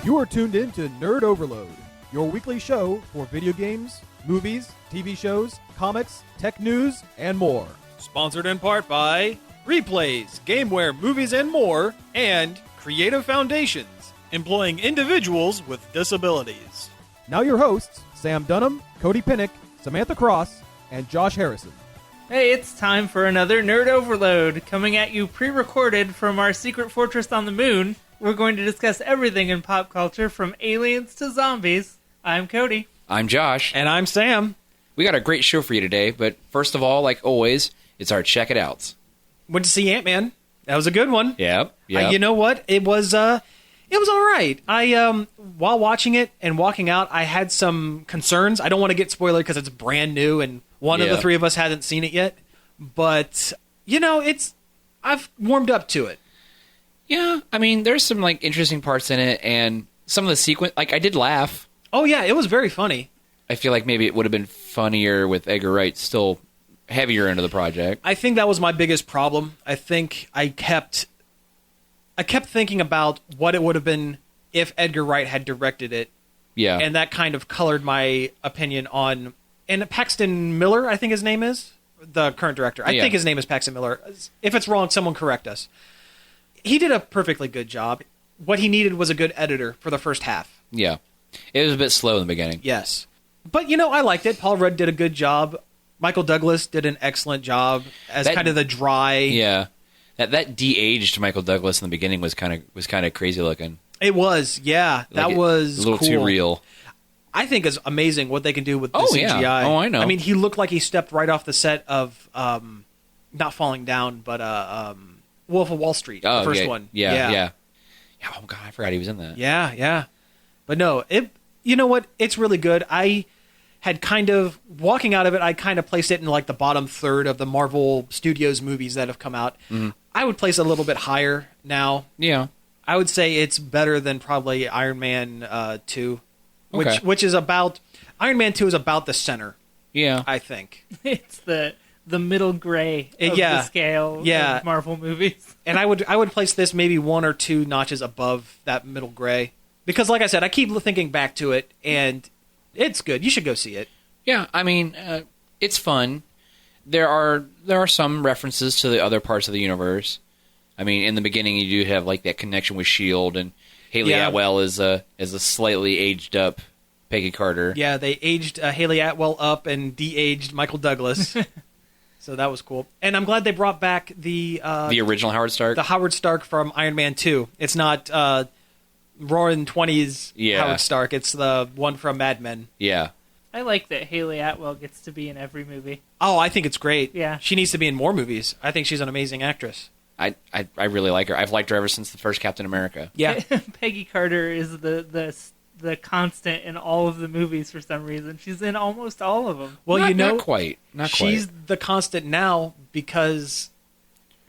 You are tuned in to Nerd Overload, your weekly show for video games, movies, TV shows, comics, tech news, and more. Sponsored in part by Replays, Gameware, Movies, and More, and Creative Foundations, employing individuals with disabilities. Now your hosts, Sam Dunham, Cody Pinnick, Samantha Cross, and Josh Harrison. Hey, it's time for another Nerd Overload, coming at you pre-recorded from our secret fortress on the moon. We're going to discuss everything in pop culture, from aliens to zombies. I'm Cody. I'm Josh. And I'm Sam. We got a great show for you today, but first of all, like always, it's our Check It Outs. Went to see Ant-Man. That was a good one. Yep. You know what? It was all right. While watching it and walking out, I had some concerns. I don't want to get spoiled because it's brand new and one of the three of us hasn't seen it yet. But, I've warmed up to it. Yeah, I mean, there's some like interesting parts in it, and some of the sequence, like I did laugh. Oh yeah, it was very funny. I feel like maybe it would have been funnier with Edgar Wright still heavier into the project. I think that was my biggest problem. I think I kept thinking about what it would have been if Edgar Wright had directed it. Yeah. And that kind of colored my opinion on... And Paxton Miller, I think his name is, the current director. I think his name is Paxton Miller. If it's wrong, someone correct us. He did a perfectly good job. What he needed was a good editor for the first half. Yeah. It was a bit slow in the beginning. Yes. But, I liked it. Paul Rudd did a good job. Michael Douglas did an excellent job as kind of the dry... Yeah. That de-aged Michael Douglas in the beginning was kind of crazy looking. It was, yeah. That was a little cool. too real. I think it's amazing what they can do with the CGI. CGI. Oh, I know. I mean, he looked like he stepped right off the set of, not Falling Down, but Wolf of Wall Street, the first one. Yeah. Oh, God, I forgot he was in that. Yeah. But no, you know what? It's really good. I had walking out of it, I kind of placed it in like the bottom third of the Marvel Studios movies that have come out. Mm-hmm. I would place it a little bit higher now. Yeah. I would say it's better than probably Iron Man 2, which is about... Iron Man 2 is about the center. Yeah. I think. It's the middle gray of the scale of Marvel movies. And I would place this maybe one or two notches above that middle gray. Because like I said, I keep thinking back to it, and it's good. You should go see it. Yeah, I mean, it's fun. There are some references to the other parts of the universe. I mean, in the beginning, you do have like that connection with S.H.I.E.L.D., and Haley Atwell is a slightly aged up Peggy Carter. Yeah, they aged Haley Atwell up and de-aged Michael Douglas. So that was cool. And I'm glad they brought back the original Howard Stark. The Howard Stark from Iron Man 2. It's not Roaring 20s Howard Stark. It's the one from Mad Men. Yeah. I like that Haley Atwell gets to be in every movie. Oh, I think it's great. Yeah. She needs to be in more movies. I think she's an amazing actress. I really like her. I've liked her ever since the first Captain America. Yeah. Peggy Carter is the constant in all of the movies for some reason. She's in almost all of them. Well, not quite. She's the constant now because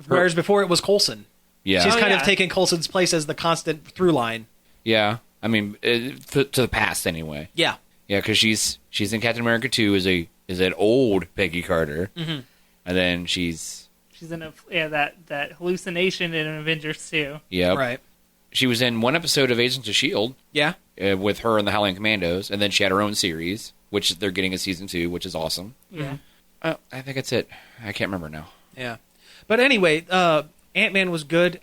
whereas before it was Coulson. Yeah. She's kind of taken Coulson's place as the constant through line. Yeah. I mean, to the past anyway. Yeah. Yeah, because she's in Captain America 2 as an old Peggy Carter. Mm-hmm. And then she's in that hallucination in Avengers 2. Yeah. Right. She was in one episode of Agents of S.H.I.E.L.D. Yeah. With her and the Howling Commandos, and then she had her own series, which they're getting a season 2, which is awesome. Yeah. I think that's it. I can't remember now. Yeah. But anyway, Ant-Man was good.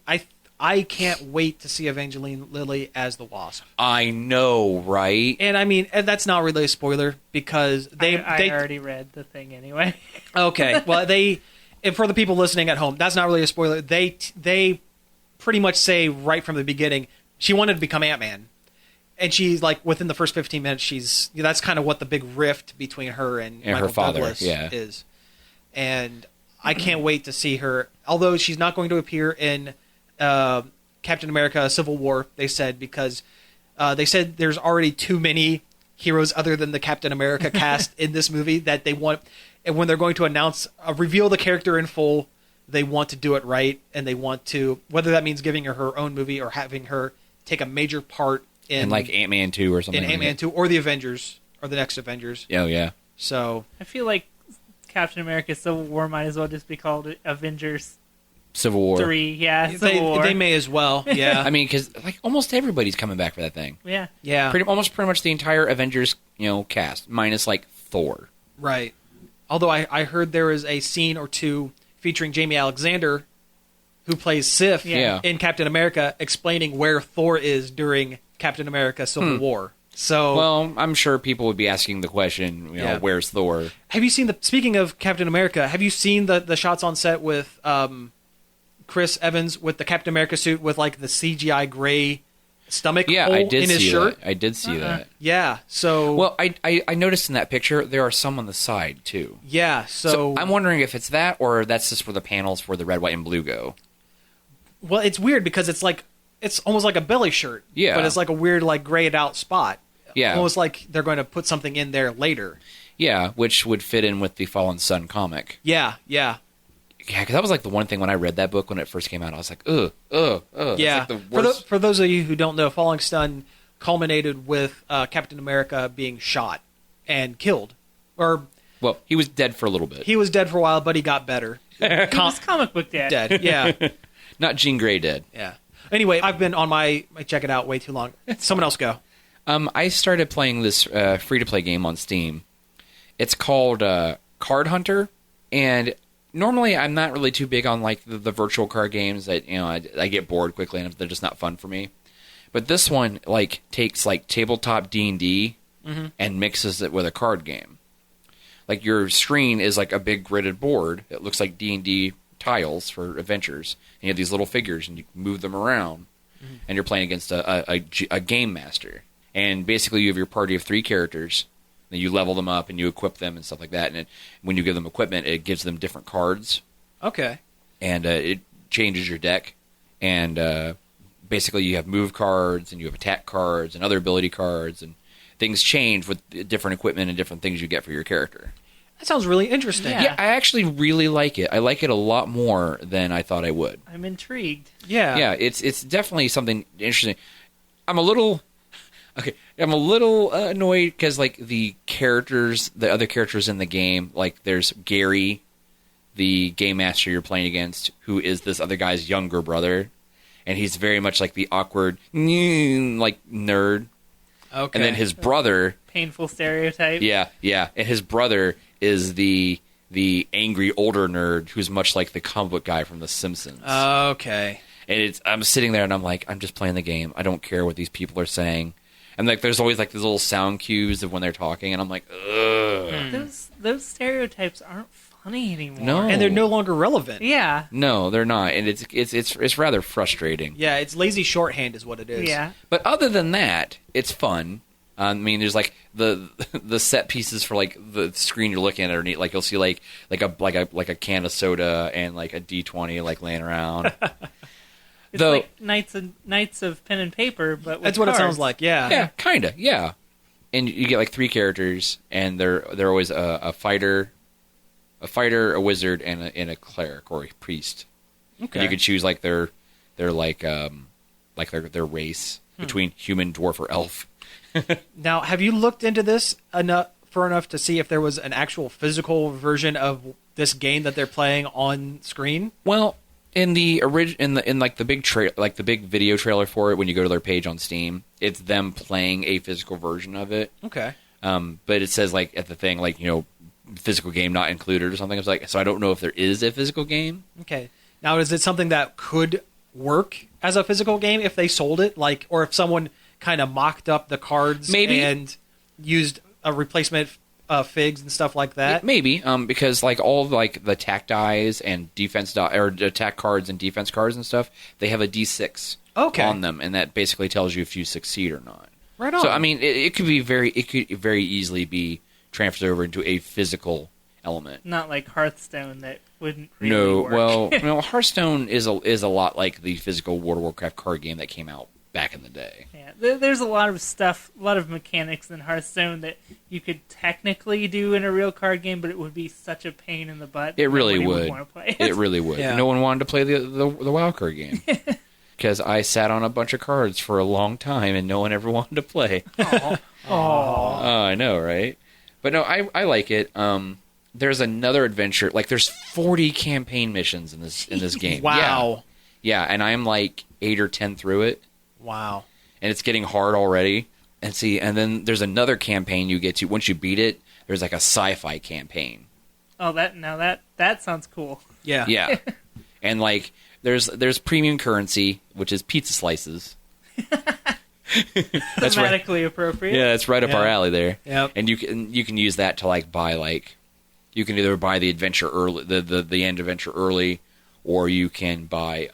I can't wait to see Evangeline Lilly as the Wasp. I know, right? And I mean, and that's not really a spoiler because they already read the thing anyway. Okay. Well, and for the people listening at home, that's not really a spoiler. They pretty much say right from the beginning she wanted to become Ant-Man. And she's like within the first 15 minutes that's kind of what the big rift between her and Michael her father Douglas is. And I can't wait to see her, although she's not going to appear in Captain America Civil War, they said, because they said there's already too many heroes other than the Captain America cast in this movie that they want, and when they're going to reveal the character in full, they want to do it right, and they want to, whether that means giving her own movie or having her take a major part in like Ant-Man 2 or something. In Ant-Man 2 or the Avengers or the next Avengers. Oh, yeah. So I feel like Captain America Civil War might as well just be called Avengers Civil War. 3, yeah. Civil War. They may as well. Yeah. I mean, because like almost everybody's coming back for that thing. Yeah. Yeah. Pretty much the entire Avengers, cast minus like Thor. Right. Although I heard there is a scene or two featuring Jamie Alexander, who plays Sif Yeah. in Captain America, explaining where Thor is during Captain America Civil War. So, Well, I'm sure people would be asking the question, Yeah. where's Thor? have you seen speaking of Captain America, have you seen the shots on set with Chris Evans with the Captain America suit with like the CGI gray stomach Yeah, hole I did in his see shirt? that. I did see that. Yeah. So, Well, I noticed in that picture there are some on the side too. yeah. So I'm wondering if it's that or that's just where the panels where the red, white, and blue go. Well, it's weird because it's almost like a belly shirt. Yeah. But it's like a weird, like, grayed out spot. Yeah. Almost like they're going to put something in there later. Yeah, which would fit in with the Fallen Sun comic. Yeah, yeah. Yeah, because that was like the one thing when I read that book when it first came out, I was like, ugh. Yeah. It's like the worst. For those of you who don't know, Falling Stun culminated with Captain America being shot and killed. Or Well, he was dead for a little bit. he was dead for a while, but he got better. He was comic book dad. Dead, yeah. Not Jean Grey dead. Yeah. Anyway, I've been on my check it out way too long. Someone else go. I started playing this free-to-play game on Steam. It's called Card Hunter, and normally I'm not really too big on like the virtual card games that I get bored quickly and they're just not fun for me. But this one like takes like tabletop D&D and mixes it with a card game. Like your screen is like a big gridded board. It looks like D&D tiles for adventures. And you have these little figures and you move them around. And you're playing against a game master. And basically you have your party of 3 characters. And you level them up and you equip them and stuff like that. And when you give them equipment, it gives them different cards. Okay. And it changes your deck. And basically you have move cards and you have attack cards and other ability cards. And things change with different equipment and different things you get for your character. That sounds really interesting. Yeah. Yeah, I actually really like it. I like it a lot more than I thought I would. I'm intrigued. Yeah. Yeah, it's definitely something interesting. I'm a little annoyed because like the other characters in the game, like there's Gary, the game master you're playing against, who is this other guy's younger brother, and he's very much like the awkward like nerd. Okay. And then his brother, Painful stereotype. yeah, and his brother is the angry older nerd who's much like the comic book guy from The Simpsons. Okay. And I'm sitting there and I'm like, I'm just playing the game. I don't care what these people are saying. And like, there's always like these little sound cues of when they're talking, and I'm like, ugh. Those stereotypes aren't funny anymore. No. And they're no longer relevant. Yeah. No, they're not, and it's rather frustrating. Yeah, it's lazy shorthand is what it is. Yeah. But other than that, it's fun. I mean, there's like the set pieces for like the screen you're looking at underneath. Like you'll see like a can of soda and like a D20 like laying around. It's Though- like Knights of Pen and Paper, but with That's what cards. it sounds like, yeah. Yeah, kinda, yeah. And you get like 3 characters, and they're always a fighter, a wizard, and a cleric or a priest. Okay. And you could choose like their like their race between human, dwarf, or elf. Now, have you looked into this enough to see if there was an actual physical version of this game that they're playing on screen? Well, in the in like the big video trailer for it, when you go to their page on Steam, it's them playing a physical version of it. Okay. But it says like at the thing like physical game not included or something. It's like, so I don't know if there is a physical game. Okay. Now, is it something that could work as a physical game if they sold it, like, or if someone kind of mocked up the cards Maybe. and used a replacement figs and stuff like that? Maybe, because like all of, like the attack dies and defense or attack cards and defense cards and stuff, they have a D6 Okay. on them, and that basically tells you if you succeed or not. Right on. So I mean, it could very easily be transferred over into a physical element. Not like Hearthstone that wouldn't really work. Well, Hearthstone is a lot like the physical World of Warcraft card game that came out back in the day. Yeah, there's a lot of stuff, a lot of mechanics in Hearthstone that you could technically do in a real card game, but it would be such a pain in the butt. It really nobody would. want to play It really would. Yeah. No one wanted to play the WoW card game because I sat on a bunch of cards for a long time and no one ever wanted to play. Aw. Oh, I know, right? But no, I like it. there's another adventure. Like, there's 40 campaign missions in this game. Wow. Yeah, and I'm like 8 or 10 through it. Wow. And it's getting hard already. And then there's another campaign you get to. Once you beat it, there's like a sci-fi campaign. Oh, that sounds cool. Yeah. Yeah. And like there's premium currency, which is pizza slices. That's Thematically appropriate. Yeah, it's right up our alley there. Yep. And you can use that to like buy like you can either buy the adventure early, the end adventure early, or you can buy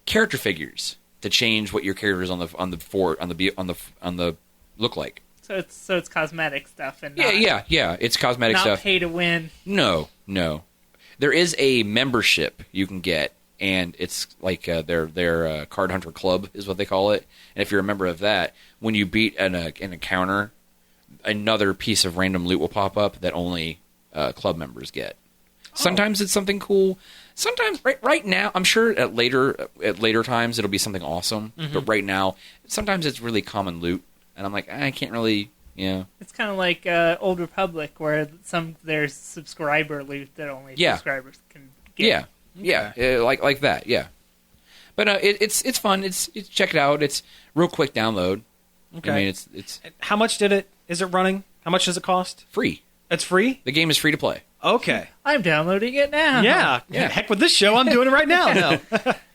character figures to change what your characters on the look like. So it's cosmetic stuff and Yeah. It's cosmetic not stuff. pay to win. No. There is a membership you can get, and it's like their Card Hunter Club is what they call it. And if you're a member of that, when you beat an encounter, another piece of random loot will pop up that only club members get. Sometimes it's something cool. Sometimes right now, I'm sure at later times it'll be something awesome. Mm-hmm. But right now, sometimes it's really common loot, and I'm like, I can't really. Yeah. It's kind of like Old Republic, where there's subscriber loot that only subscribers can get. Yeah, like that. Yeah, but it's fun. It's check it out. It's real quick download. Okay. I mean, it's How much is it running? How much does it cost? free. It's free? The game is free to play. Okay. I'm downloading it now. Yeah. Heck with this show. I'm doing it right now. No.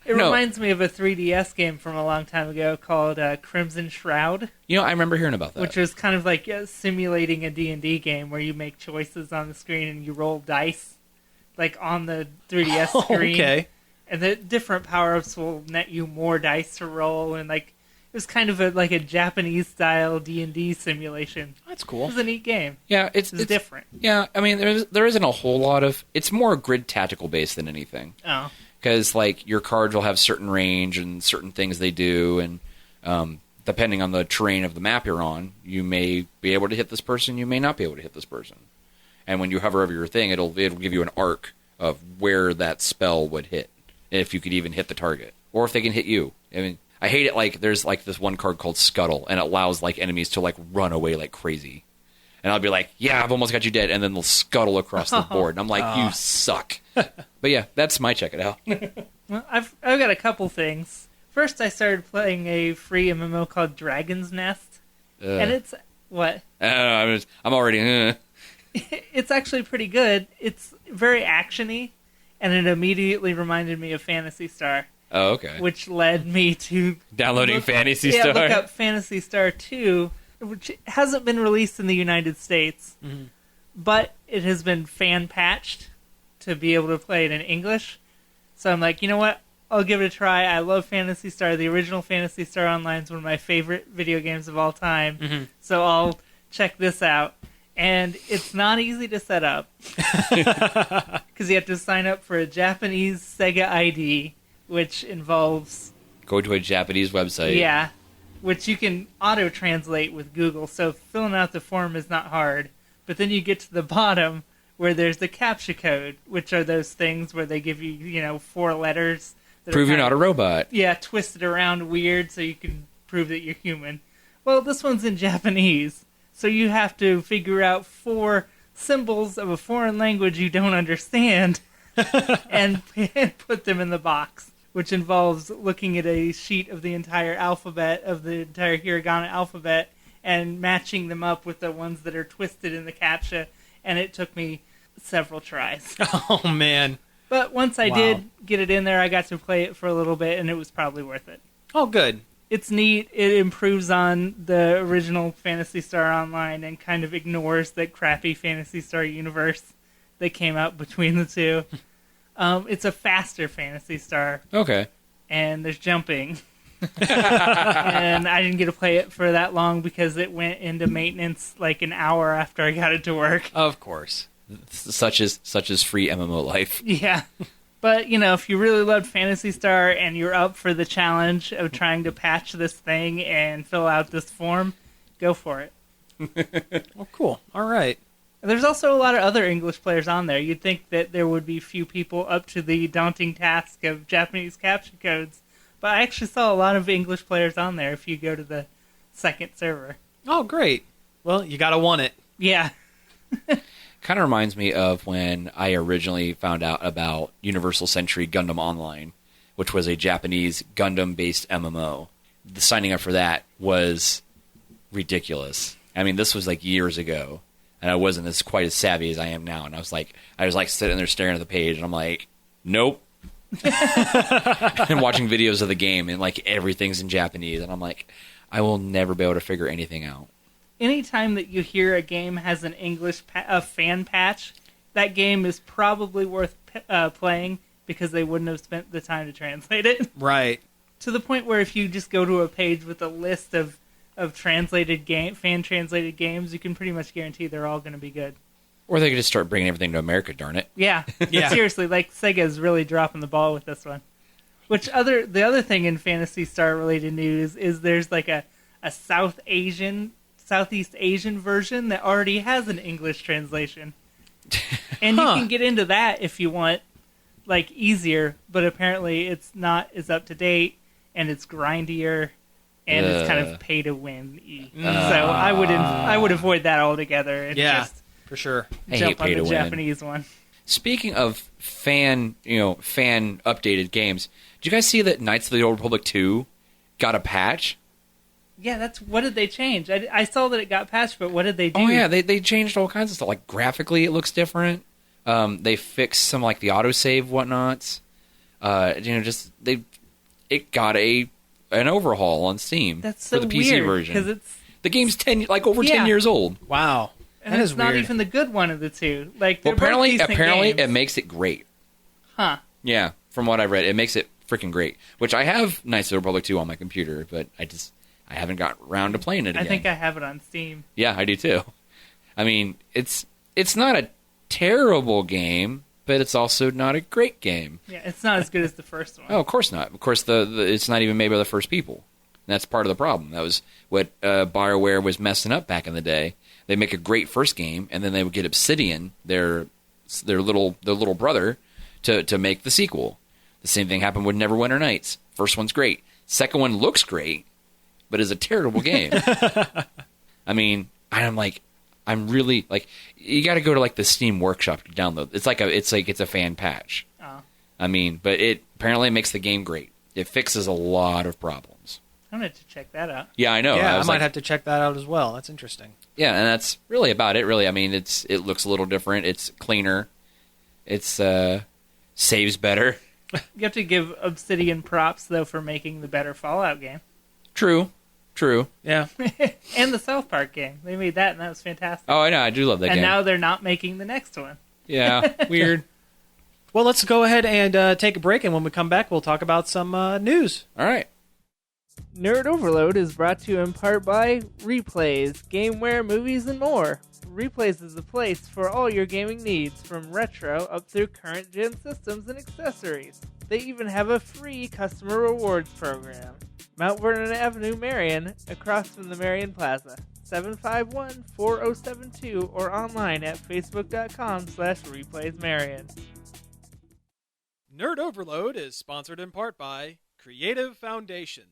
It reminds me of a 3DS game from a long time ago called Crimson Shroud. You know, I remember hearing about that. Which was kind of like simulating a D&D game where you make choices on the screen and you roll dice, like on the 3DS screen. Okay. And the different power-ups will net you more dice to roll, and like it was kind of like a Japanese-style D&D simulation. That's It cool. was a neat game. Yeah, it's different. Yeah, I mean, there isn't a whole lot of. It's more grid tactical based than anything. Oh. Because like your cards will have certain range and certain things they do, and depending on the terrain of the map you're on, you may be able to hit this person, you may not be able to hit this person. And when you hover over your thing, it'll give you an arc of where that spell would hit, if you could even hit the target, or if they can hit you. I mean, I hate it. Like there's like this one card called Scuttle, and it allows like enemies to like run away like crazy. And I'll be like, yeah, I've almost got you dead, and then they'll scuttle across the board. And I'm like, you suck. But yeah, that's my check it out. Well, I've got a couple things. First, I started playing a free MMO called Dragon's Nest, and it's what? I don't know, I'm already. It's actually pretty good. It's very actiony, and it immediately reminded me of Phantasy Star. Oh, okay. Which led me to downloading Phantasy Star. Yeah, look up Phantasy Star 2, which hasn't been released in the United States, but it has been fan patched to be able to play it in English. So I'm like, you know what? I'll give it a try. I love Phantasy Star. The original Phantasy Star Online is one of my favorite video games of all time. So I'll check this out. And it's not easy to set up because you have to sign up for a Japanese Sega ID, which involves go to a Japanese website. Yeah, which you can auto-translate with Google, so filling out the form is not hard. But then you get to the bottom where there's the CAPTCHA code, which are those things where they give you, 4 letters. Prove you're not a robot. Yeah, twisted around weird so you can prove that you're human. Well, this one's in Japanese, so you have to figure out 4 symbols of a foreign language you don't understand and put them in the box, which involves looking at a sheet of the entire alphabet, of the entire hiragana alphabet, and matching them up with the ones that are twisted in the CAPTCHA, and it took me several tries. Oh, man. But once I did get it in there, I got to play it for a little bit, and it was probably worth it. Oh, good. It's neat. It improves on the original Phantasy Star Online and kind of ignores that crappy Phantasy Star universe that came out between the two. It's a faster Phantasy Star. Okay. And there's jumping. And I didn't get to play it for that long because it went into maintenance like an hour after I got it to work. Of course. Such is free MMO life. Yeah. But, if you really loved Phantasy Star and you're up for the challenge of trying to patch this thing and fill out this form, go for it. Well, cool. All right. There's also a lot of other English players on there. You'd think that there would be few people up to the daunting task of Japanese CAPTCHA codes, but I actually saw a lot of English players on there if you go to the second server. Oh, great. Well, you gotta want it. Yeah. Kind of reminds me of when I originally found out about Universal Century Gundam Online, which was a Japanese Gundam-based MMO. The signing up for that was ridiculous. I mean, this was like years ago, and I wasn't quite as savvy as I am now. And I was like sitting there staring at the page, and I'm like, nope. And watching videos of the game, and like everything's in Japanese, and I'm like, I will never be able to figure anything out. Anytime that you hear a game has an English fan patch, that game is probably worth playing because they wouldn't have spent the time to translate it. Right. To the point where if you just go to a page with a list of translated fan translated games, you can pretty much guarantee they're all going to be good. Or they could just start bringing everything to America, darn it. Yeah. Seriously, like Sega's really dropping the ball with this one. The other thing in Phantasy Star related news is there's like a Southeast Asian version that already has an English translation. And you can get into that if you want, like, easier, but apparently it's not as up to date, and it's grindier, and it's kind of pay to win-y. So I would avoid that altogether and just for sure jump on the Japanese one. Speaking of fan updated games, did you guys see that Knights of the Old Republic 2 got a patch? Yeah, what did they change? I saw that it got patched, but what did they do? Oh yeah, they changed all kinds of stuff. Like graphically, it looks different. They fixed some like the autosave whatnots. It got an overhaul on Steam. That's so for the PC weird, version. because The game's 10 years old. Wow. And it's not even the good one of the two. Like, Well, apparently games. it makes it great. Huh. Yeah, from what I've read, it makes it freaking great. Which I have Knights of the Republic 2 on my computer, but I haven't got around to playing it again. I think I have it on Steam. Yeah, I do too. I mean, it's not a terrible game, but it's also not a great game. Yeah, it's not as good as the first one. Oh, of course not. Of course, it's not even made by the first people. And that's part of the problem. That was what BioWare was messing up back in the day. They make a great first game, and then they would get Obsidian, their little brother, to make the sequel. The same thing happened with Neverwinter Nights. First one's great. Second one looks great, but is a terrible game. I mean, I'm really like, you got to go to like the Steam Workshop to download. It's a fan patch. Oh. I mean, but it apparently makes the game great. It fixes a lot of problems. I'm going to have to check that out. Yeah, I know. Yeah, I might have to check that out as well. That's interesting. Yeah, and that's really about it. Really, I mean, it looks a little different. It's cleaner. It's saves better. You have to give Obsidian props though for making the better Fallout game. True. Yeah. And the South Park game. They made that, and that was fantastic. Oh, I know. I do love that game. And now they're not making the next one. Yeah, weird. Well, let's go ahead and take a break, and when we come back, we'll talk about some news. All right. Nerd Overload is brought to you in part by Replays, Gameware, Movies, and more. Replays is the place for all your gaming needs, from retro up through current-gen systems and accessories. They even have a free customer rewards program. Mount Vernon Avenue, Marion, across from the Marion Plaza. 751-4072 or online at facebook.com/replaysmarion. Nerd Overload is sponsored in part by Creative Foundations.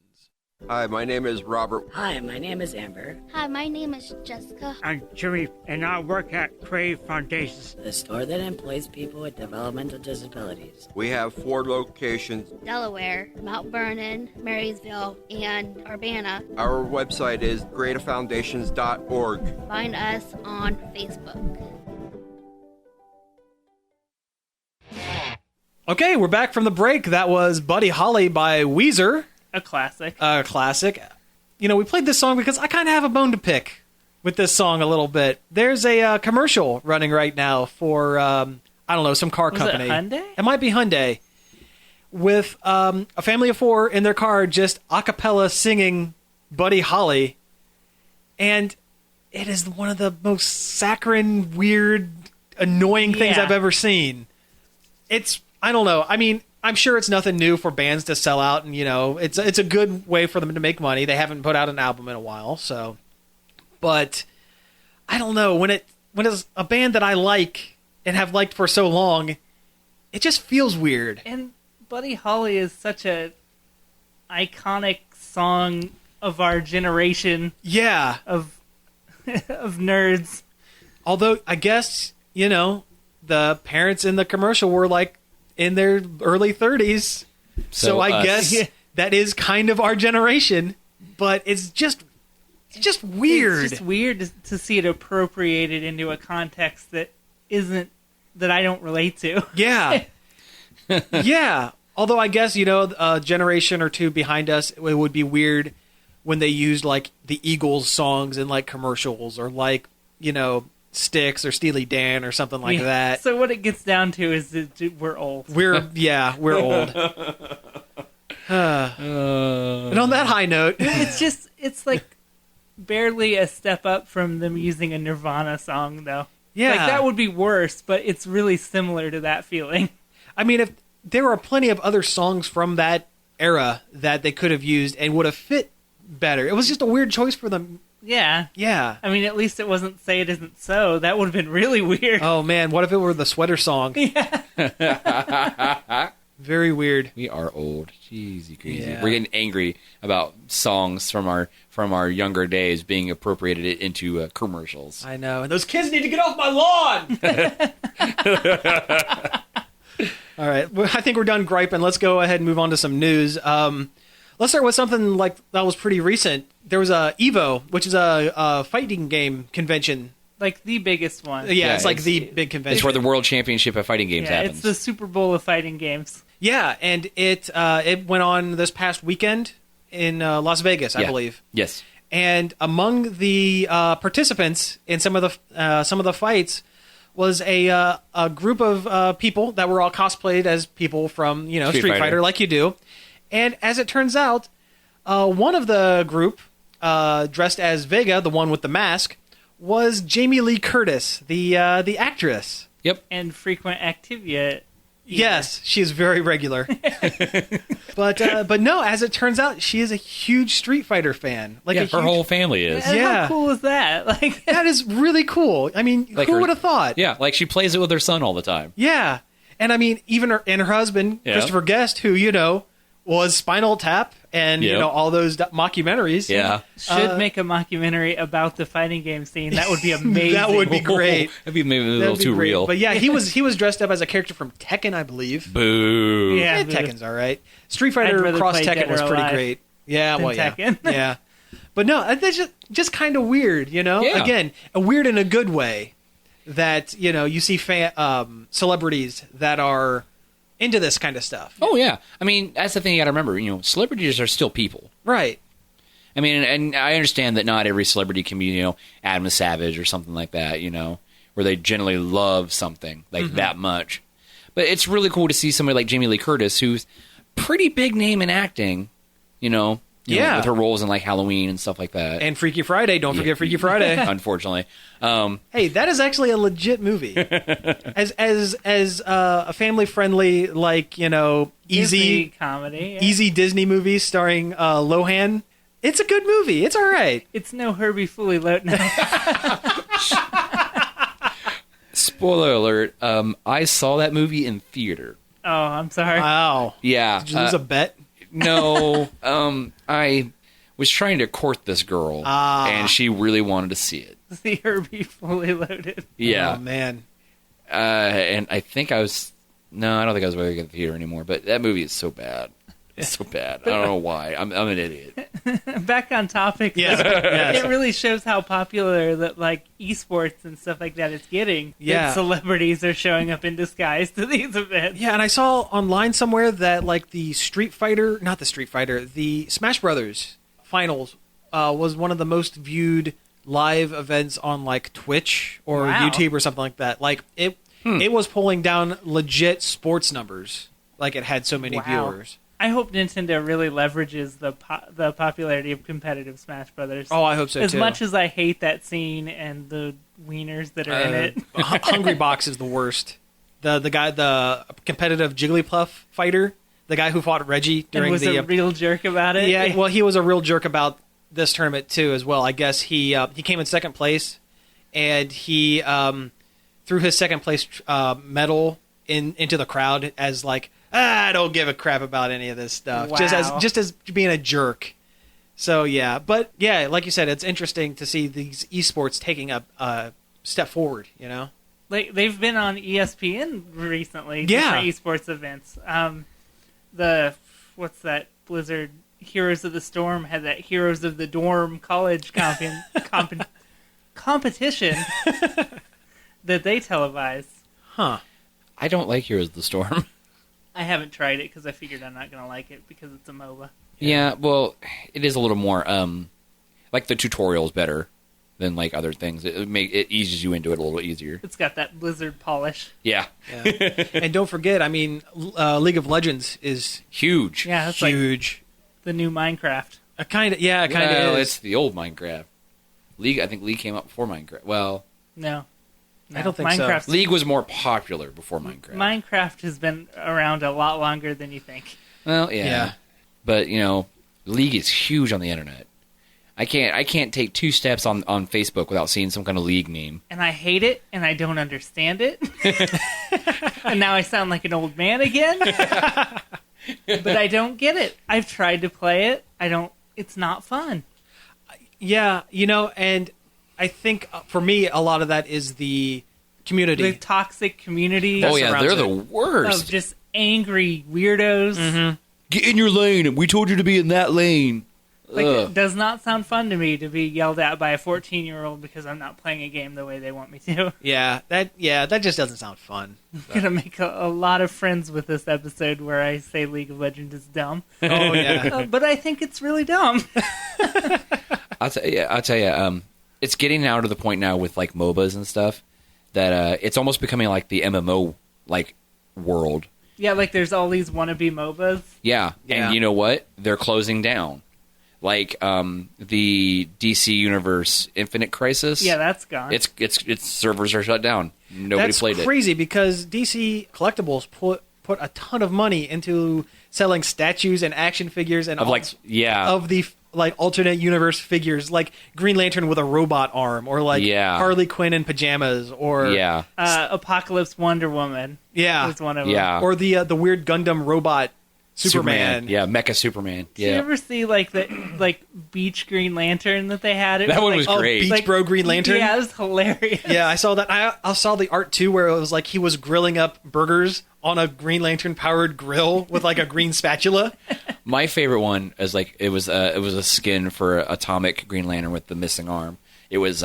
Hi, my name is Robert. Hi, my name is Amber. Hi, my name is Jessica. I'm Jimmy, and I work at Crave Foundations, The store that employs people with developmental disabilities. We have 4 locations. Delaware, Mount Vernon, Marysville, and Urbana. Our website is creativefoundations.org. Find us on Facebook. Okay, we're back from the break. That was Buddy Holly by Weezer. A classic. Classic. You know, we played this song because I kind of have a bone to pick with this song a little bit. There's a commercial running right now for, some car company. It Hyundai? It might be Hyundai. With a family of 4 in their car just a cappella singing Buddy Holly. And it is one of the most saccharine, weird, annoying things I've ever seen. I don't know. I mean, I'm sure it's nothing new for bands to sell out, and it's a good way for them to make money. They haven't put out an album in a while, so. But I don't know, when it's a band that I like and have liked for so long, it just feels weird. And Buddy Holly is such a iconic song of our generation. Yeah, of nerds. Although I guess you know, the parents in the commercial were like in their early 30s. So I guess that is kind of our generation, but it's just weird. It's just weird to see it appropriated into a context that I don't relate to. Yeah. Yeah. Although I guess, you know, a generation or two behind us, it would be weird when they used like the Eagles songs in like commercials, or like, you know, Styx or Steely Dan or something like that. So what it gets down to is that we're old. We're old. And on that high note, it's like barely a step up from them using a Nirvana song, though. Yeah. Like, that would be worse, but it's really similar to that feeling. I mean, if there are plenty of other songs from that era that they could have used and would have fit better. It was just a weird choice for them. Yeah. Yeah. I mean, at least it wasn't Say It Isn't So. That would have been really weird. Oh, man. What if it were the sweater song? Yeah. Very weird. We are old. Jeez, you crazy. Yeah. We're getting angry about songs from our younger days being appropriated into commercials. I know. And those kids need to get off my lawn! All right. Well, I think we're done griping. Let's go ahead and move on to some news. Let's start with something like that was pretty recent. There was a EVO, which is a fighting game convention. Like the biggest one. Yeah, it's like the big convention. It's where the World Championship of Fighting Games happens. It's the Super Bowl of fighting games. Yeah, and it went on this past weekend in Las Vegas, I believe. Yes. And among the participants in some of the fights was a group of people that were all cosplayed as people from Street Fighter, like you do. And as it turns out, one of the group dressed as Vega, the one with the mask, was Jamie Lee Curtis, the actress. Yep. And frequent Activia. Yes, she is very regular. But no, as it turns out, she is a huge Street Fighter fan. Her whole family is. And Yeah. How cool is that? Like, that is really cool. I mean, who would have thought? Yeah, like she plays it with her son all the time. Yeah. And I mean, even her husband, Christopher Guest, who, was Spinal Tap and, all those mockumentaries. Yeah. should make a mockumentary about the fighting game scene. That would be amazing. That would be great. That'd be maybe a little too real. But yeah, he was dressed up as a character from Tekken, I believe. Boo. Yeah, Tekken's all right. Street Fighter rather Cross play Tekken Dead or was pretty Alive great. Yeah, than well, yeah. Tekken. Yeah. But no, that's just kind of weird, Yeah. Again, a weird in a good way that, you see celebrities that are into this kind of stuff. Oh, yeah. I mean, that's the thing you got to remember. Celebrities are still people. Right. I mean, and I understand that not every celebrity can be, Adam Savage or something like that, where they generally love something like that much. But it's really cool to see somebody like Jamie Lee Curtis, who's pretty big name in acting, with her roles in like Halloween and stuff like that. And Freaky Friday. Don't forget Freaky Friday. Unfortunately. Hey, that is actually a legit movie. as a family friendly, like, Disney easy comedy. Yeah. easy Disney movie starring Lohan. It's a good movie. It's all right. It's no Herbie Fully Loaded. No. Spoiler alert, I saw that movie in theater. Oh, I'm sorry. Wow. Yeah. Did you lose a bet? No. I was trying to court this girl, and she really wanted to see it. See Herbie Fully Loaded. Yeah. Oh, man. And I think I was... No, I don't think I was really at the theater anymore, but that movie is so bad. It's so bad. I don't know why. I'm an idiot. Back on topic. Yes. though, Yes. It really shows how popular that like esports and stuff like that is getting. Yeah. That celebrities are showing up in disguise to these events. Yeah, and I saw online somewhere that like the Smash Brothers finals was one of the most viewed live events on like Twitch or Wow. YouTube or something like that. Like it was pulling down legit sports numbers. Like it had so many Wow. viewers. I hope Nintendo really leverages the popularity of competitive Smash Brothers. Oh, I hope so as too. much as I hate that scene and the wieners that are in it. Hungry Box is the worst. The competitive Jigglypuff fighter, the guy who fought Reggie And during was the a real jerk about it. Yeah, well, he was a real jerk about this tournament too, as well. I guess he came in second place, and he threw his second place medal into the crowd as like, I don't give a crap about any of this stuff, Wow. just as being a jerk. So yeah, but yeah, like you said, it's interesting to see these esports taking a step forward. Like they've been on ESPN recently. Yeah. Different esports events. What's that Blizzard Heroes of the Storm had that Heroes of the Dorm college competition that they televised. Huh. I don't like Heroes of the Storm. I haven't tried it because I figured I'm not going to like it because it's a MOBA. Yeah, well, it is a little more, like the tutorial is better than like other things. It eases you into it a little easier. It's got that Blizzard polish. Yeah. And don't forget, I mean, League of Legends is Huge. Yeah, it's like huge. the new Minecraft. Kind of Well, is. it's the old Minecraft. I think League came out before Minecraft. Well, No. I don't think so. Minecraft's- League was more popular before Minecraft. Minecraft has been around a lot longer than you think. Well, yeah. Yeah. But, League is huge on the internet. I can't take 2 steps on Facebook without seeing some kind of League meme. And I hate it, and I don't understand it. And now I sound like an old man again. But I don't get it. I've tried to play it. It's not fun. Yeah, and I think for me, a lot of that is the community. The toxic community Oh, yeah, surrounds they're the it. of worst. just angry weirdos. Get in your lane. We told you to be in that lane. Like, Ugh. it does not sound fun to me to be yelled at by a 14-year-old because I'm not playing a game the way they want me to. that just doesn't sound fun. I'm going to make a lot of friends with this episode where I say League of Legends is dumb. Oh yeah. But I think it's really dumb. I'll tell you, it's getting now to the point now with like MOBAs and stuff that it's almost becoming like the MMO like world. Yeah, like there's all these wannabe MOBAs. Yeah. Yeah. And you know what? They're closing down. Like the DC Universe Infinite Crisis. Yeah, that's gone. Its servers are shut down. Nobody That's played it. crazy because DC Collectibles put a ton of money into selling statues and action figures and Of like, yeah. of the like alternate universe figures, like Green Lantern with a robot arm, or like Yeah. Harley Quinn in pajamas, or Yeah. Apocalypse Wonder Woman yeah, was one of them. Yeah. or the weird Gundam robot Superman. Yeah, Mecha Superman. Did you Yeah. ever see like the beach Green Lantern that they had? It That one was Oh, great. Beach Bro Green Lantern. Yeah, it was hilarious. Yeah, I saw that. I saw the art too, where it was like he was grilling up burgers on a Green Lantern powered grill with like a green spatula. My favorite one is like it was a skin for Atomic Green Lantern with the missing arm. It was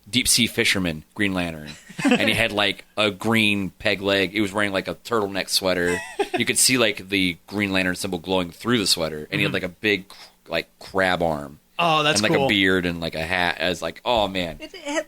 Deep Sea Fisherman Green Lantern, and he had like a green peg leg. He was wearing like a turtleneck sweater. You could see like the Green Lantern symbol glowing through the sweater, and he had like a big like crab arm. Oh, that's and like cool. a beard and like a hat. I was like, oh man.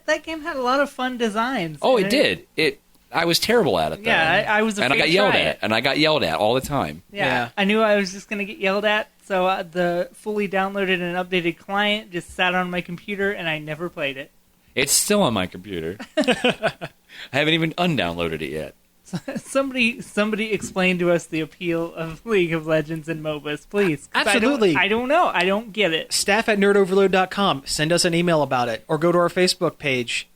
That game had a lot of fun designs. Oh, And it did. I was terrible at it. Though. Yeah, I was afraid and I got to yelled try at, it. and I got yelled at all the time. Yeah, I knew I was just going to get yelled at, so the fully downloaded and updated client just sat on my computer, and I never played it. It's still on my computer. I haven't even undownloaded it yet. Somebody explain to us the appeal of League of Legends and MOBAs, please. 'Cause Absolutely. I don't know. I don't get it. Staff@nerdoverload.com. Send us an email about it, or go to our Facebook page.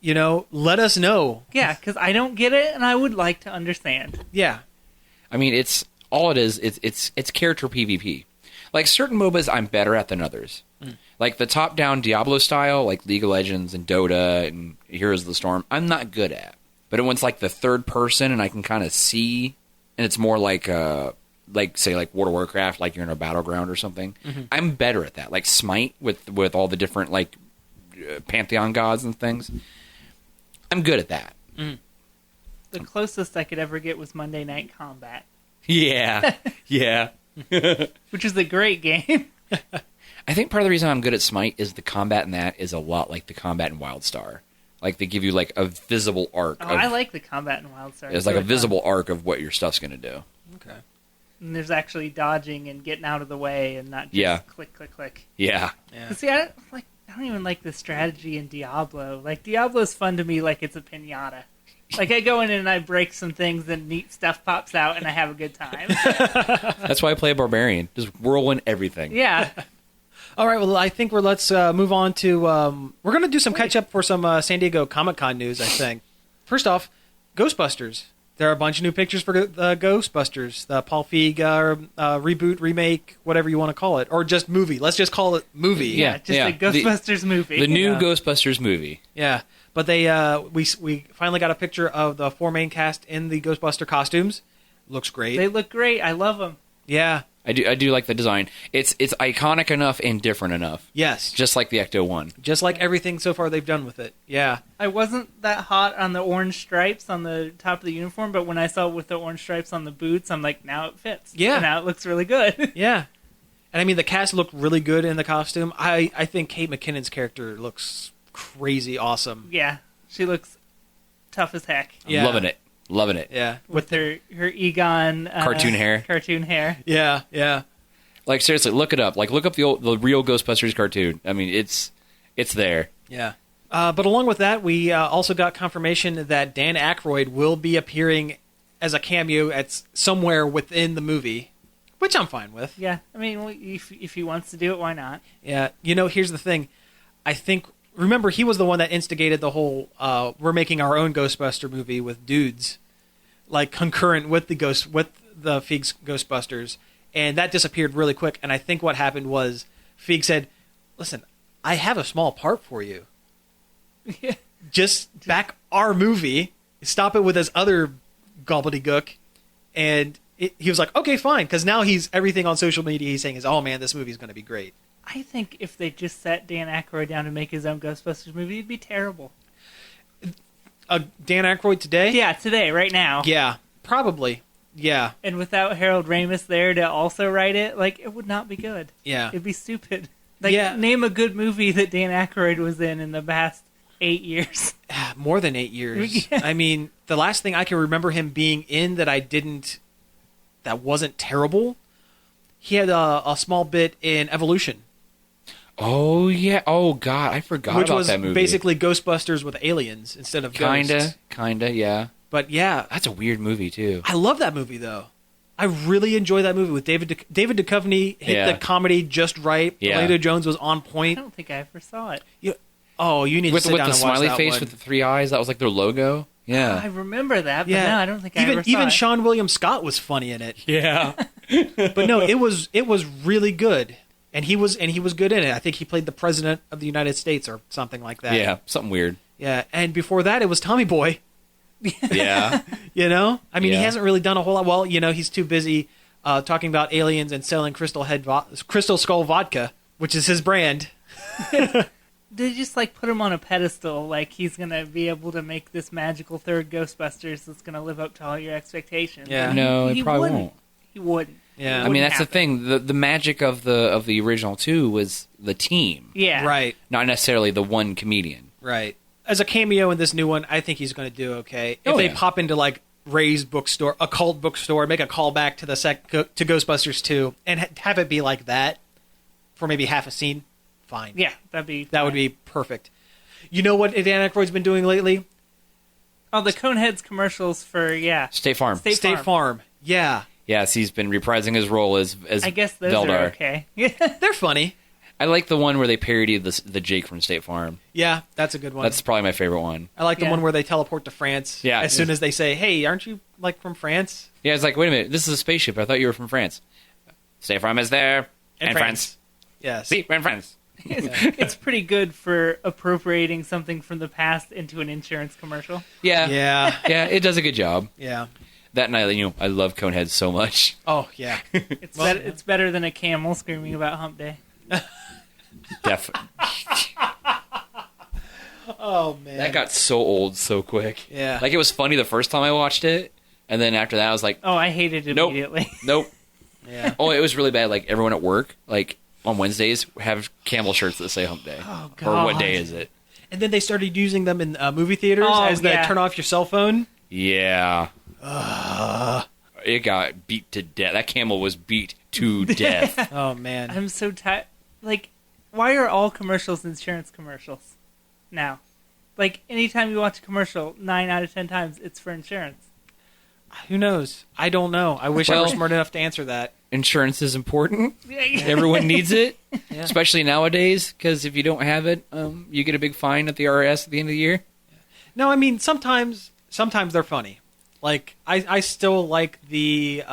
Let us know. Yeah, because I don't get it, and I would like to understand. Yeah. I mean, it's all it is. It's character PvP. Like certain MOBAs, I'm better at than others. Like the top-down Diablo style, like League of Legends and Dota and Heroes of the Storm, I'm not good at. But when it's like the third person and I can kind of see, and it's more like say like World of Warcraft, like you're in a battleground or something, I'm better at that. Like Smite with all the different like pantheon gods and things, I'm good at that. The closest I could ever get was Monday Night Combat, Yeah, yeah. which is a great game. I think part of the reason I'm good at Smite is the combat in that is a lot like the combat in WildStar. Like they give you like a visible arc. I like the combat in WildStar. It's like a visible arc of what your stuff's going to do. Okay. And there's actually dodging and getting out of the way and not just click, click, click. Yeah. Yeah. But see, I don't even like the strategy in Diablo. Like Diablo's fun to me like it's a piñata. Like I go in and I break some things and neat stuff pops out and I have a good time. That's why I play a barbarian. Just whirlwind everything. Yeah. All right. Well, I think let's move on to. We're going to do some catch up for some San Diego Comic-Con news. I think. First off, Ghostbusters. There are a bunch of new pictures for Ghostbusters. The Paul Feig reboot, remake, whatever you want to call it, or just movie. Let's just call it movie. Yeah, just a Ghostbusters movie. The new Ghostbusters movie. Yeah. But they we finally got a picture of the 4 main cast in the Ghostbuster costumes. Looks great. They look great. I love them. Yeah. I do like the design. It's iconic enough and different enough. Yes. Just like the Ecto-1. Just like everything so far they've done with it. Yeah. I wasn't that hot on the orange stripes on the top of the uniform, but when I saw it with the orange stripes on the boots, I'm like, now it fits. Yeah. And now it looks really good. Yeah. And I mean, the cast looked really good in the costume. I think Kate McKinnon's character looks crazy awesome. Yeah. She looks tough as heck. Yeah. Loving it. Yeah. With her Egon... Cartoon hair. Cartoon hair. Yeah, yeah. Like, seriously, look it up. Like, look up the real Ghostbusters cartoon. I mean, it's there. Yeah. But along with that, we also got confirmation that Dan Aykroyd will be appearing as a cameo at somewhere within the movie, which I'm fine with. Yeah. I mean, if he wants to do it, why not? Yeah. You know, here's the thing. I think... Remember, he was the one that instigated the whole, we're making our own Ghostbuster movie with dudes, like concurrent with the Feig's Ghostbusters, and that disappeared really quick. And I think what happened was Feig said, listen, I have a small part for you. Yeah. Just back our movie, stop it with his other gobbledygook, and he was like, okay, fine, because now everything on social media he's saying is, oh man, this movie's going to be great. I think if they just sat Dan Aykroyd down to make his own Ghostbusters movie, it'd be terrible. Dan Aykroyd today? Yeah, today, right now. Yeah, probably. Yeah. And without Harold Ramis there to also write it, like, it would not be good. Yeah. It'd be stupid. Like, name a good movie that Dan Aykroyd was in the past 8 years. More than 8 years. Yeah. I mean, the last thing I can remember him being in that wasn't terrible, he had a small bit in Evolution. Oh, yeah. Oh, God. I forgot about that movie. Which was basically Ghostbusters with aliens instead of ghosts. Kinda, yeah. But yeah. That's a weird movie, too. I love that movie, though. I really enjoy that movie with David Duchovny hit the comedy just right. Yeah. Leda Jones was on point. I don't think I ever saw it. You need to sit down and watch that one. With the smiley face with the 3 eyes, that was like their logo. Yeah. I remember that, but no, I don't think I ever saw it. Even Sean William Scott was funny in it. Yeah. But no, it was really good. And he was good in it. I think he played the president of the United States or something like that. Yeah, something weird. Yeah, and before that, it was Tommy Boy. Yeah. You know? I mean, he hasn't really done a whole lot. Well, you know, he's too busy talking about aliens and selling Crystal Skull vodka, which is his brand. They just, like, put him on a pedestal, like he's going to be able to make this magical third Ghostbusters that's going to live up to all your expectations. Yeah. No, he probably won't. He wouldn't. Yeah. I mean, that's the thing. The magic of the original two was the team. Yeah. Right. Not necessarily the one comedian. Right. As a cameo in this new one, I think he's going to do okay. If they pop into, like, Ray's bookstore, occult bookstore, make a callback to to Ghostbusters 2, and have it be like that for maybe half a scene, fine. Yeah, that would be perfect. You know what Dan Aykroyd's been doing lately? Oh, the Coneheads commercials for, State Farm. State Farm. Yeah. Yes, he's been reprising his role as I guess those Veldar. are okay. They're funny. I like the one where they parodied the Jake from State Farm. Yeah, that's a good one. That's probably my favorite one. I like the one where they teleport to France. Yeah. As soon as they say, hey, aren't you, like, from France? Yeah, it's like, wait a minute, this is a spaceship. I thought you were from France. State Farm is there. And France. Yes. See, we're in France. It's pretty good for appropriating something from the past into an insurance commercial. Yeah. Yeah. Yeah, it does a good job. Yeah. That night, I love Coneheads so much. Oh, yeah. It's better than a camel screaming about Hump Day. Definitely. Oh, man. That got so old so quick. Yeah. Like, it was funny the first time I watched it, and then after that, I was like... Oh, I hated it immediately. Nope. Yeah. Oh, it was really bad. Like, everyone at work, like, on Wednesdays, have camel shirts that say Hump Day. Oh, God. Or what day is it? And then they started using them in movie theaters as they turn off your cell phone. Yeah. It got beat to death. That camel was beat to death. Oh, man. I'm so tired. Like, why are all commercials insurance commercials now? Like, anytime you watch a commercial, 9 out of 10 times, it's for insurance. Who knows? I don't know. I wish I were smart enough to answer that. Insurance is important. Everyone needs it, Yeah. especially nowadays, because if you don't have it, you get a big fine at the IRS at the end of the year. No, I mean, sometimes they're funny. Like, I still like the...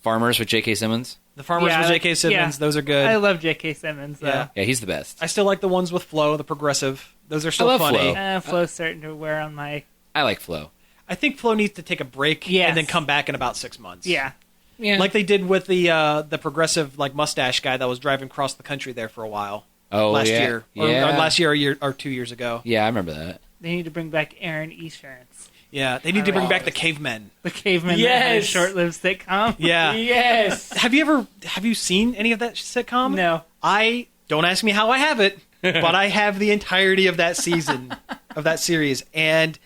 Farmers with J.K. Simmons. The Farmers Yeah, with J.K. Simmons, those are good. I love J.K. Simmons, though. Yeah. Yeah, he's the best. I still like the ones with Flo, the progressive. Those are still love funny. Flo. Flo's starting to wear on my... I like Flo. I think Flo needs to take a break Yes. and then come back in about 6 months. Yeah. Yeah. Like they did with the progressive like mustache guy that was driving across the country there for a while. last year. Or last year or, year or 2 years ago. Yeah, I remember that. They need to bring back Aaron Esurance. Yeah, they need to bring back the cavemen. The caveman that had a short-lived sitcom. Yeah. Yes. Have you seen any of that sitcom? No. Don't ask me how I have it, but I have the entirety of that season of that series, and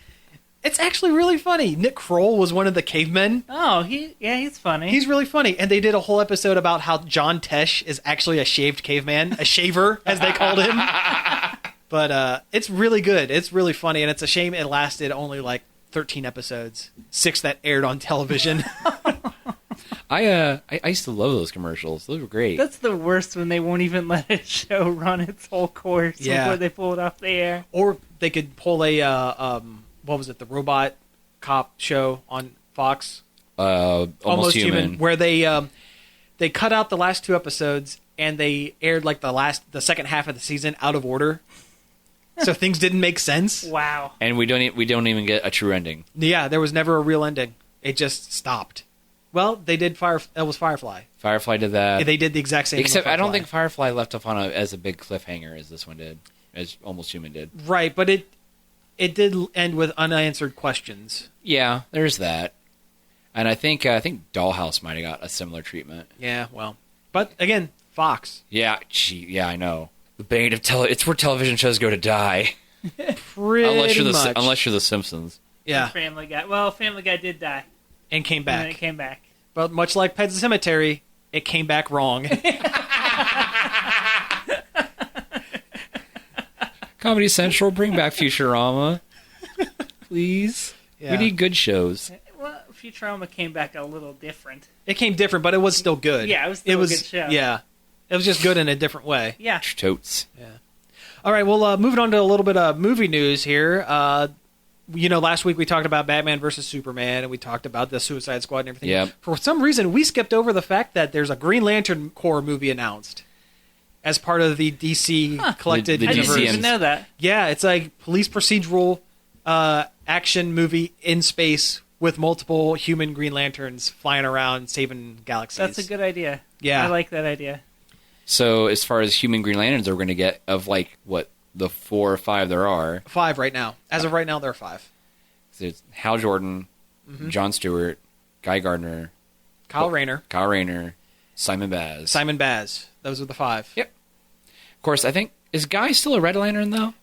it's actually really funny. Nick Kroll was one of the cavemen. Oh, he's funny. He's really funny, and they did a whole episode about how John Tesh is actually a shaved caveman, a shaver as they called him. But it's really good. It's really funny, and it's a shame it lasted only like 13 episodes, 6 that aired on television. I used to love those commercials. Those were great. That's the worst when they won't even let a show run its whole course before they pull it off the air. Or they could pull a what was it, the robot cop show on Fox? Almost Human. Where they cut out the last 2 episodes and they aired like the second half of the season out of order. So things didn't make sense. Wow. And we don't even get a true ending. Yeah, there was never a real ending. It just stopped. Well, they did it was Firefly. Firefly did that. Yeah, they did the exact same Except thing with I don't Firefly. think Firefly left off on as a big cliffhanger as this one did, as Almost Human did. Right, but it did end with unanswered questions. Yeah, there's that. And I think Dollhouse might have got a similar treatment. Yeah, well. But again, Fox. Yeah, I know. The bane of it's where television shows go to die. Unless you're the Simpsons. Yeah. Family Guy. Well, Family Guy did die. And came And back. then it came back. But much like Pet Sematary, it came back wrong. Comedy Central, bring back Futurama. Please. Yeah. We need good shows. Well, Futurama came back a little different. It came different, but it was still good. Yeah, it was still a good show. Yeah. It was just good in a different way. Yeah. Totes. Yeah. All right, well, moving on to a little bit of movie news here. Last week we talked about Batman versus Superman, and we talked about the Suicide Squad and everything. Yep. For some reason, we skipped over the fact that there's a Green Lantern Corps movie announced as part of the DC collected The I universe. didn't DCM. even know that. Yeah, it's a police procedural action movie in space with multiple human Green Lanterns flying around saving galaxies. That's a good idea. Yeah. I like that idea. So as far as human Green Lanterns are going to get, of like, what, the 4 or 5 there are, 5 right now. As of right now, there are 5. there's Hal Jordan, Jon Stewart, Guy Gardner, Kyle Rayner, Simon Baz. Simon Baz. Those are the 5. Yep. Of course, I think, is Guy still a Red Lantern, though?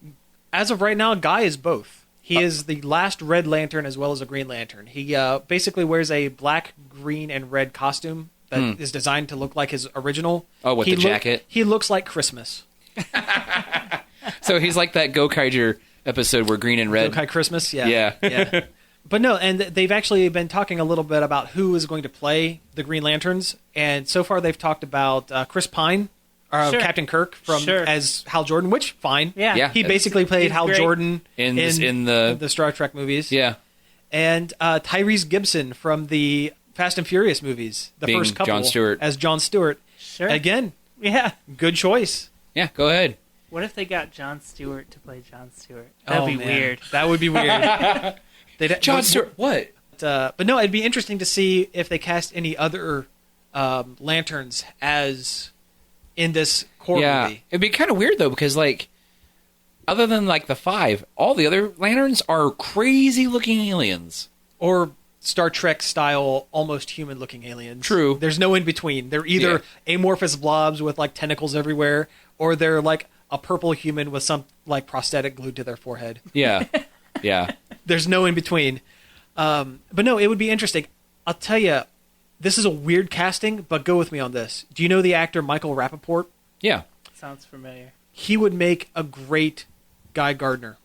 As of right now, Guy is both. He is the last Red Lantern as well as a Green Lantern. He basically wears a black, green, and red costume that is designed to look like his original. Oh, with the jacket? He looks like Christmas. So he's like that Gokaiger episode where green and red. Yokai Christmas, yeah. Yeah. Yeah. But no, and they've actually been talking a little bit about who is going to play the Green Lanterns, and so far they've talked about Chris Pine, Sure. Captain Kirk Sure. as Hal Jordan, which fine. Yeah. Yeah. He basically played He's Hal great. Jordan In the Star Trek movies. Yeah. And Tyrese Gibson from the Fast and Furious movies, the Being first couple, Jon Stewart. as Jon Stewart. Sure. Again, Yeah. good choice. Yeah, go ahead. What if they got Jon Stewart to play Jon Stewart? That'd be man. weird. That would be weird. Jon Stewart, what? But no, it'd be interesting to see if they cast any other lanterns as in this core Yeah. movie. It'd be kind of weird, though, because, like, other than, like, the 5, all the other lanterns are crazy-looking aliens. Or Star Trek style, almost human looking aliens. True. There's no in between. They're either amorphous blobs with like tentacles everywhere, or they're like a purple human with some like prosthetic glued to their forehead. Yeah. Yeah. There's no in between. But no, it would be interesting. I'll tell you, this is a weird casting, but go with me on this. Do you know the actor Michael Rappaport? Yeah. Sounds familiar. He would make a great Guy Gardner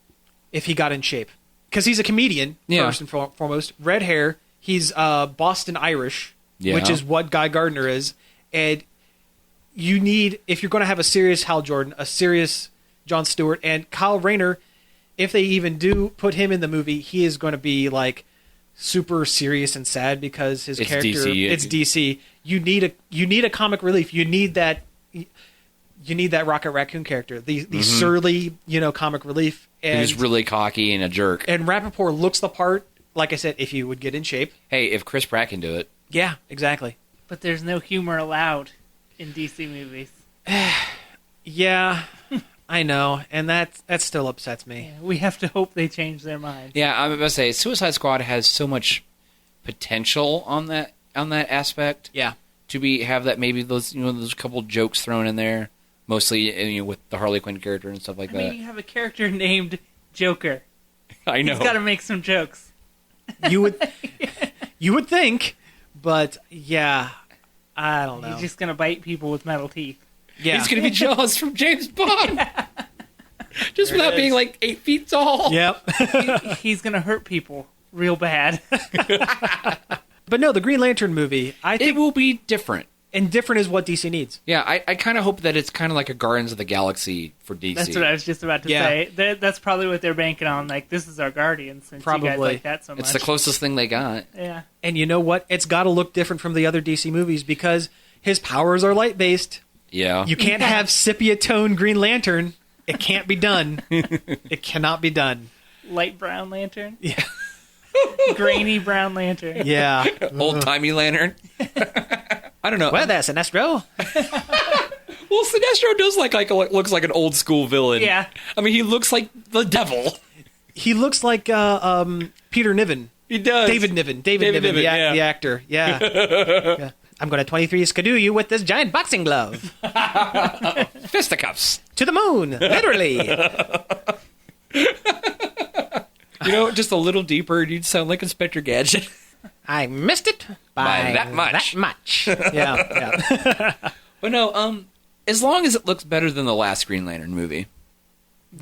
if he got in shape. Because he's a comedian, Yeah. first and foremost. Red hair. He's Boston Irish, Yeah. which is what Guy Gardner is. And you need, if you're going to have a serious Hal Jordan, a serious Jon Stewart, and Kyle Rayner, if they even do put him in the movie, he is going to be like super serious and sad because his It's character DC. it's DC. You need a comic relief. You need that Rocket Raccoon character. The surly, comic relief. And Who's really cocky and a jerk. and Rappaport looks the part. Like I said, if he would get in shape. Hey, if Chris Pratt can do it. Yeah, exactly. But there's no humor allowed in DC movies. Yeah, I know, and that still upsets me. Yeah, we have to hope they change their minds. Yeah, I'm going to say Suicide Squad has so much potential on that aspect. Yeah. To have that maybe those couple jokes thrown in there, mostly with the Harley Quinn character and stuff like I that. mean, you have a character named Joker. I know. He's got to make some jokes. You would think, but yeah, I don't know. He's just gonna bite people with metal teeth. Yeah, He's going to be Jaws from James Bond. Just without being like 8 feet tall. Yep. He's gonna hurt people real bad. But no, the Green Lantern movie, I think, It will be different. and different is what DC needs. Yeah, I kind of hope that it's kind of like a Guardians of the Galaxy for DC. That's what I was just about to Yeah. say. That's probably what they're banking on. Like, this is our Guardians, since you guys Probably. like that so much. It's the closest thing they got. Yeah. And you know what? It's got to look different from the other DC movies because his powers are light based. Yeah. You can't have sepia tone Green Lantern. It can't be done. It cannot be done. Light brown lantern. Yeah. Grainy brown lantern. Yeah. Old-timey lantern. I don't know. Well, that's Sinestro. Well, Sinestro does looks like an old school villain. Yeah. I mean, he looks like the devil. He looks like Peter Niven. He does. David Niven, Niven, the yeah. actor. Yeah. Yeah. I'm going to 23 skidoo you with this giant boxing glove. Fisticuffs. To the moon, literally. Just a little deeper, you'd sound like Inspector Gadget. I missed it by that much. That much. Yeah. But no, as long as it looks better than the last Green Lantern movie.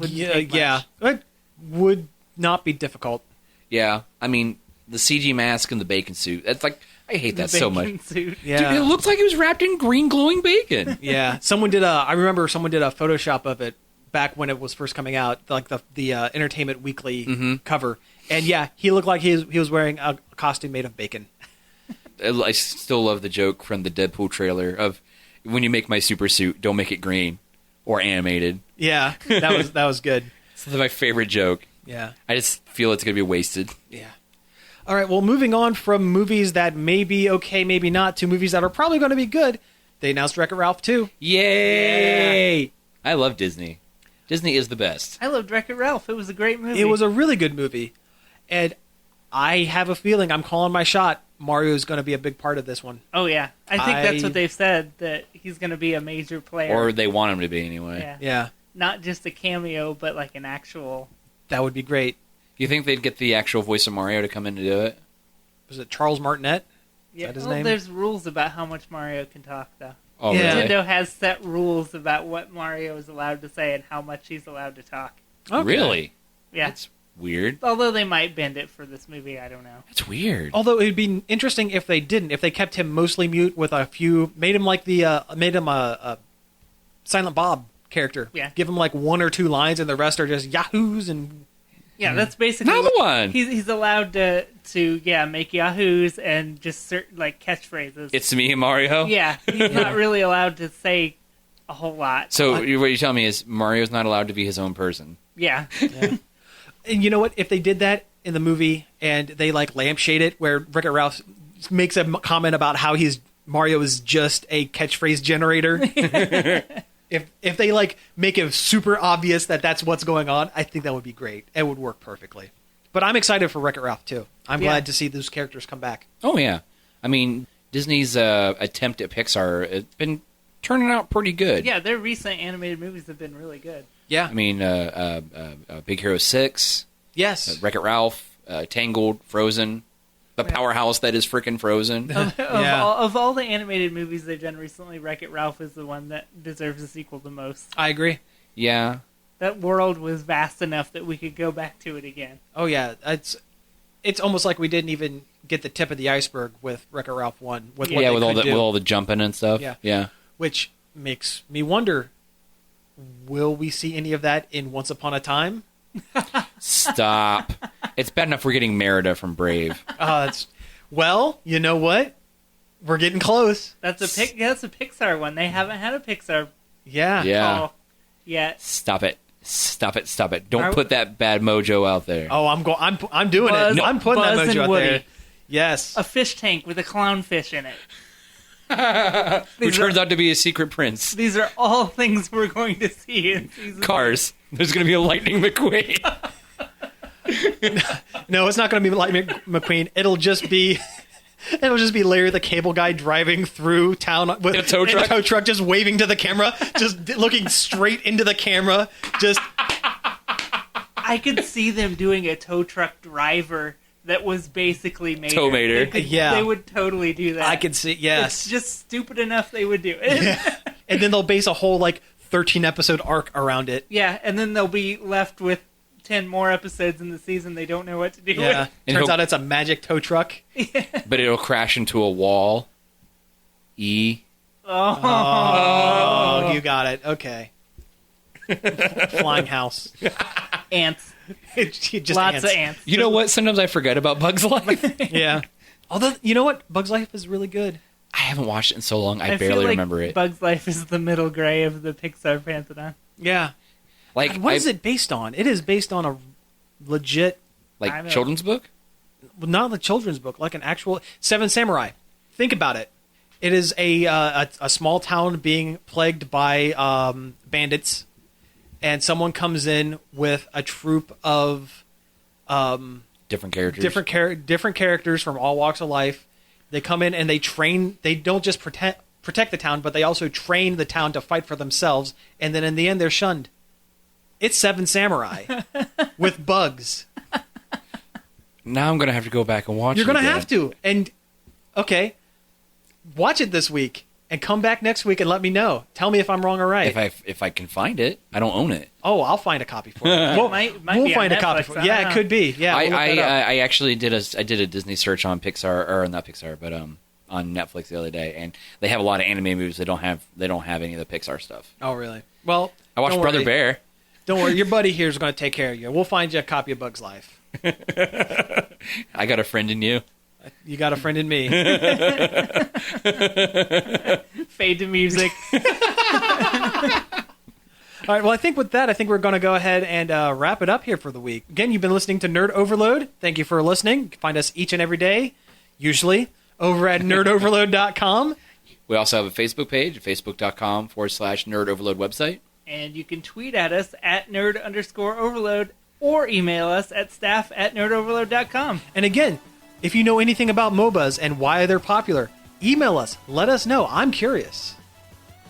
Yeah. It would not be difficult. Yeah, I mean, the CG mask and the bacon suit. That's like, I hate that so much. Bacon suit. Yeah. Dude, it looked like he was wrapped in green glowing bacon. Yeah. I remember someone did a Photoshop of it back when it was first coming out, like the Entertainment Weekly cover. And yeah, he looked like he was wearing a costume made of bacon. I still love the joke from the Deadpool trailer of, when you make my super suit, don't make it green or animated. Yeah. That was good. It's my favorite joke. Yeah. I just feel it's going to be wasted. Yeah. All right, well, moving on from movies that may be okay, maybe not, to movies that are probably going to be good, they announced Wreck-It Ralph 2. Yay! Yeah. I love Disney. Disney is the best. I loved Wreck-It Ralph. It was a great movie. It was a really good movie. And I have a feeling, I'm calling my shot, Mario is going to be a big part of this one. Oh, yeah. I think that's what they've said, that he's going to be a major player. Or they want him to be anyway. Yeah. Yeah. Not just a cameo, but like an actual... That would be great. You think they'd get the actual voice of Mario to come in to do it? Was it Charles Martinet? Yeah, that his well, name? there's rules about how much Mario can talk, though. Oh, Yeah. really? Nintendo has set rules about what Mario is allowed to say and how much he's allowed to talk. Okay. Really? Yeah. That's weird. Although they might bend it for this movie, I don't know. That's weird. Although it would be interesting if they didn't, if they kept him mostly mute with a few, made him a Silent Bob character. Yeah. Give him like one or two lines and the rest are just yahoos and... Yeah, that's basically Another one! He's allowed to make yahoos and just certain like catchphrases. It's me, Mario? Yeah, he's not really allowed to say a whole lot. So what you're telling me is Mario's not allowed to be his own person? Yeah. And you know what? If they did that in the movie and they like lampshade it where Wreck-It Ralph makes a comment about how Mario is just a catchphrase generator. If they like make it super obvious that that's what's going on, I think that would be great. It would work perfectly. But I'm excited for Wreck-It Ralph too. I'm glad to see those characters come back. Oh, yeah. I mean, Disney's attempt at Pixar, it's been turning out pretty good. Yeah, their recent animated movies have been really good. Yeah. I mean, Big Hero 6, Yes. Wreck-It Ralph, Tangled, Frozen, the powerhouse that is freaking Frozen. Of all the animated movies they've done recently, Wreck-It Ralph is the one that deserves a sequel the most. I agree. Yeah. That world was vast enough that we could go back to it again. Oh yeah, it's almost like we didn't even get the tip of the iceberg with Wreck-It Ralph 1 with what they with could do. all the jumping and stuff. Yeah. Which makes me wonder, will we see any of that in Once Upon a Time? Stop. It's bad enough we're getting Merida from Brave. Well, you know what? We're getting close. That's a Pixar one. They haven't had a Pixar Yeah. Yeah. yet. Stop it. Don't put that bad mojo out there. Oh, I'm doing Buzz- it. No, I'm putting Buzz that and mojo out Woody. there. Yes. A fish tank with a clownfish in it. Who turns out to be a secret prince. These are all things we're going to see in season Cars. There's going to be a Lightning McQueen. No, it's not going to be Lightning McQueen. It'll just be Larry the Cable Guy driving through town with In a tow truck? tow truck, just waving to the camera, just looking straight into the camera. Just I could see them doing a tow truck driver that was basically Mater. Tow Mater. Yeah. They would totally do that. I could see. Yes. It's just stupid enough they would do it. And then they'll base a whole 13 episode arc around it. Yeah, and then they'll be left with 10 more episodes in the season they don't know what to do Yeah. with. And Turns out it's a magic tow truck. But it'll crash into a wall. Oh, you got it. Okay. Flying house. Ants. Just Lots ants. of ants. You know what? Sometimes I forget about Bug's Life. Yeah. Although, you know what? Bug's Life is really good. I haven't watched it in so long, I feel barely like remember it. Bug's Life is the middle gray of the Pixar pantheon. Yeah. Like, What is it based on? It is based on a legit, I Like know. children's book? not a children's book, like an actual Seven Samurai. Think about it. It is a small town being plagued by bandits, and someone comes in with a troop of Different characters. different characters from all walks of life. They come in and they train. They don't just protect the town, but they also train the town to fight for themselves. And then in the end, they're shunned. It's Seven Samurai with bugs. Now I'm going to have to go back and watch You're it gonna again. have to. And okay, watch it this week and come back next week and let me know. Tell me if I'm wrong or right. If I can find it. I don't own it. Oh, I'll find a copy for you. We'll, Might we'll be on find a Netflix, copy I for don't you. Yeah, know. it could be. Yeah, we'll look that up. I actually did a Disney search on Pixar, or not Pixar, but on Netflix the other day, and they have a lot of anime movies. They don't have any of the Pixar stuff. Oh, really? Well, I watched don't Brother worry. Bear. Don't worry, your buddy here is going to take care of you. We'll find you a copy of Bug's Life. I got a friend in you. You got a friend in me. Fade to music. All right, well, I think with that, we're going to go ahead and wrap it up here for the week. Again, you've been listening to Nerd Overload. Thank you for listening. You can find us each and every day, usually, over at nerdoverload.com. We also have a Facebook page, facebook.com/Nerd Overload website. And you can tweet at us at nerd_overload or email us at staff@nerdoverload.com. And again, if you know anything about MOBAs and why they're popular, email us. Let us know. I'm curious.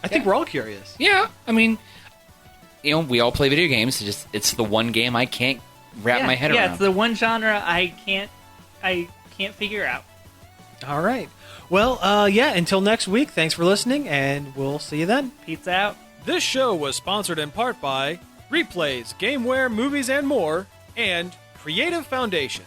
I think we're all curious. Yeah, I mean, we all play video games. It's the one game I can't wrap my head around. Yeah, it's the one genre I can't figure out. All right. Well, until next week, thanks for listening, and we'll see you then. Pizza out. This show was sponsored in part by Replays, Gameware, Movies, and More, and Creative Foundations.